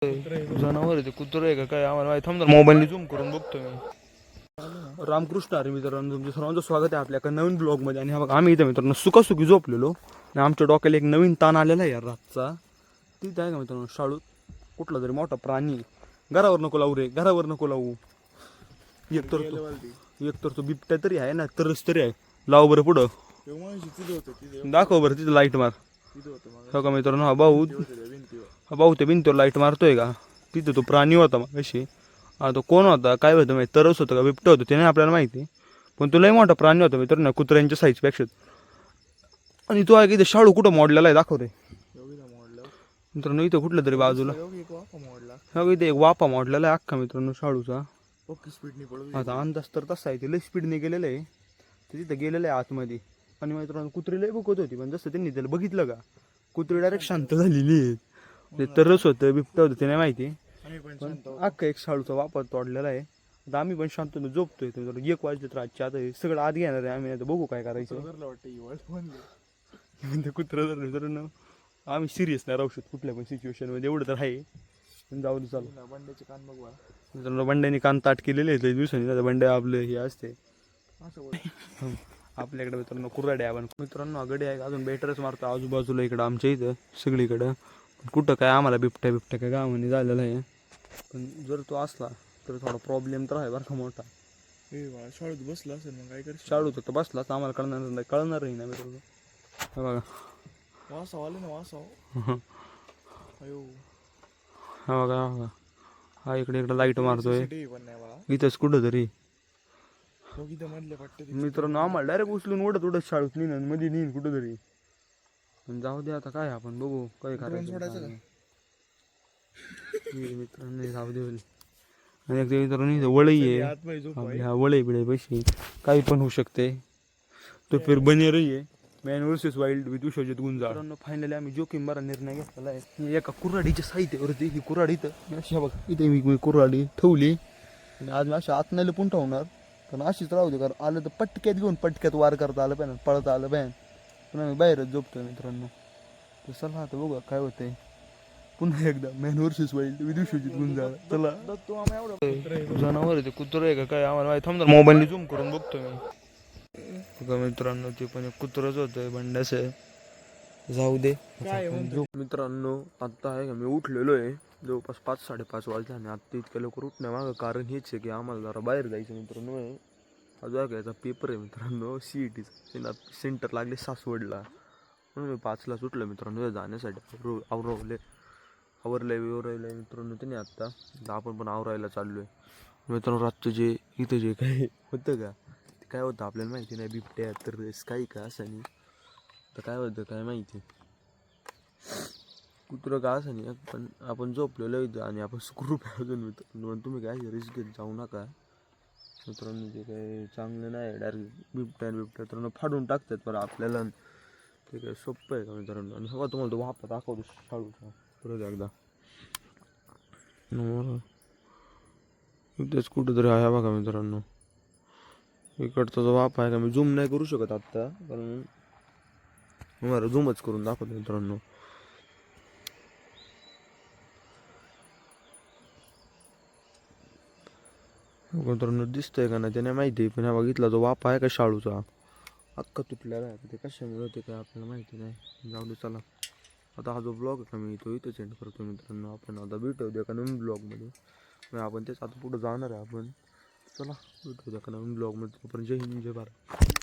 जनावर आहे ते कुत्र आहे का काय आम्हाला माहिती. थांब मोबाईलने झूम करून बघतो मी. रामकृष्ण हरी मित्रांनो, तुमचं सर्वांचं स्वागत आहे आपल्या एका नवीन ब्लॉगमध्ये. आणि हा बघा आम्ही इथं मित्रांनो सुखासुखी झोपलेलो आणि आमच्या डोक्याला एक नवीन ताण आलेला आहे यार रातचा. तिथं आहे का मित्रांनो शाळू कुठला तरी मोठा प्राणी. घरावर नको लावू रे, घरावर नको लावू. एकतर तो बिबट्या तरी आहे ना, तरच तरी आहे. लाव बरं पुढं, दाखव बरं तिथं लाईट मार. हो का मित्रांनो, हा भाऊ ते भिंतीवर लाईट मारतोय का. तिथं तो प्राणी होता मग कशी. हा तो कोण होता काय होतं माहिती, तरस होतं का बिबटं होतं ते नाही आपल्याला माहिती. पण तो लय मोठा प्राणी होता मित्रांनो, कुत्र्यांच्या साईजपेक्षा. आणि तो आहे की इथे शाळू कुठं मोडलेला आहे दाखव रे मित्रांनो. इथं कुठलं तरी बाजूला हो इथे एक वापा मोडलेला आहे अख्खा मित्रांनो शाळूचा. आता अंदाज तर तसा आहे, ते लय स्पीडने गेलेलं आहे. ते तिथं गेलेलं आहे आतमध्ये. आणि मित्रांनो कुत्री लय भुकत होती, पण जसं त्यांनी त्याला बघितलं का कुत्री डायरेक्ट शांत झालेली आहे. ते तरच होतं बिबटं होतं ते नाही माहिती. पण अख्खा एक शाळूचा वापर तोडलेला आहे. आता आम्ही पण शांत झोपतोय. तर 1 वाजले तर आजच्या आता हे सगळं आत घेणार आहे आम्ही. आता बघू काय करायचं. कुत्र मित्रांनो आम्ही सिरियस नाही राहू शकतो कुठल्या पण सिच्युएशन मध्ये, एवढं तर आहे. जाऊ दे चालू. बंड्याचे कान बघवा मित्रांनो, बंड्याने कान ताट केलेले आहेत दिवसांनी. बंड्या आपले हे असते आपल्याकडे मित्रांनो कुऱ्हाडी आहे. आपण मित्रांनो गडी आहे अजून बेटरच मारतो आजूबाजूला इकडं आमच्या इथं सगळीकडं. कुठं काय आम्हाला बिबट्या काय गावाने झालेलं आहे. पण जर तो असला तर थोडा प्रॉब्लेम तर आहे बरं का मोठा. शाळूत बसला असेल मग काय करतो. शाळूत तर बसला तर आम्हाला कळणारही नाही मित्रांनो. बघा वासाव आले ना वासाव. हा बघा हा इकडे लाईट मारतोय इथंच कुठं तरी मित्रांनो. आम्हाला डायरेक्ट उचलून उडत शाळेत नेईन मध्ये नेईन कुठं तरी. जाऊ दे आता काय आपण बघू काय करायचं मित्रांनो. जाऊ दे आणि एक मित्रांनो वळई आहे, हा वळई बिळे पैसे काही पण होऊ शकते. तो फिर बने रही आहे man versus wild with Vishwajit Gunjal. Finally आम्ही जोखीम बरा निर्णय घेतलेला आहे. एका कुऱ्हाडीच्या साहित्यावरती ही कुऱ्हाडी इथं अशी बघ इथे मी कुऱ्हाडी ठेवली आणि आज मी अशा आत नाही लपून ठेवणार. कारण अशीच राहू दे, कारण आलं तर पटक्यात घेऊन पटक्यात वार करता आलं पाहिजे, पळता आलं पाहिजे. पण आम्ही बाहेरच झोपतोय मित्रांनो. तर चला आता बघा काय होतंय. पुन्हा एकदा man versus wild with Vishwajit Gunjal. चला जनावर आहे ते कुत्र आहे का काय आम्हाला माहिती. थांब मोबाईलने झूम करून बघतो मी. बघा मित्रांनो ते पण एक कुत्रच होतंय बंड्याचं. जाऊ दे मित्रांनो. आत्ता आहे का मी उठलेलो आहे जवळपास 5-5:30 वाजले. आणि आत्ता इतक्या लवकर उठण्यामागं कारण हेच आहे की आम्हाला जरा बाहेर जायचं मित्रांनो. आज याचा पेपर आहे मित्रांनो CETचा. सेंटर लागले सासवडला म्हणून मी 5ला सुटलं मित्रांनो जाण्यासाठी. आवरलंय मित्रांनो त्याने आत्ता. आपण पण आवरायला चाललोय मित्रांनो. रातचं जे इथं जे काय होतं का ते काय होतं आपल्याला माहिती नाही. बिबट्या तर काही का असं नाही तर काय होतं काय माहिती. कुत्रं का असं नाही पण आपण झोपलेलो होतो आणि आपण सुखरूप अजून मित्रांनो. तुम्ही काय रिस्क घेत जाऊ नका मित्रांनो. जे काही चांगलं नाही डायरेक्ट बिबट्या तर फाडून टाकतात बरं आपल्याला. ते काय सोपं आहे का मित्रांनो. आणि हवा तुम्हाला तो वापा दाखवतो शाळूचा परत एकदा. इथेच कुठं तरी आहे बघा मित्रांनो. इकडचा जो वापा आहे का मी झूम नाही करू शकत आत्ता, कारण मला झूमच करून दाखवतो मित्रांनो. मित्रांनो दिसतंय का नाही ते नाही माहिती. पण हा बघितला जो वापा आहे का शाळूचा अख्खा तुटलेला आहे. ते कशामुळे होते काय आपल्याला माहिती नाही. जाऊ दे चला. आता हा जो ब्लॉग आहे का मी तो इथं सेंड करतो मित्रांनो. आपण आता भेटू द्या का नवीन ब्लॉगमध्ये. आपण तेच आता पुढं जाणार आहे आपण. चला भेटू द्या का नवीन ब्लॉगमध्ये. पण जय हिंद जय भारत.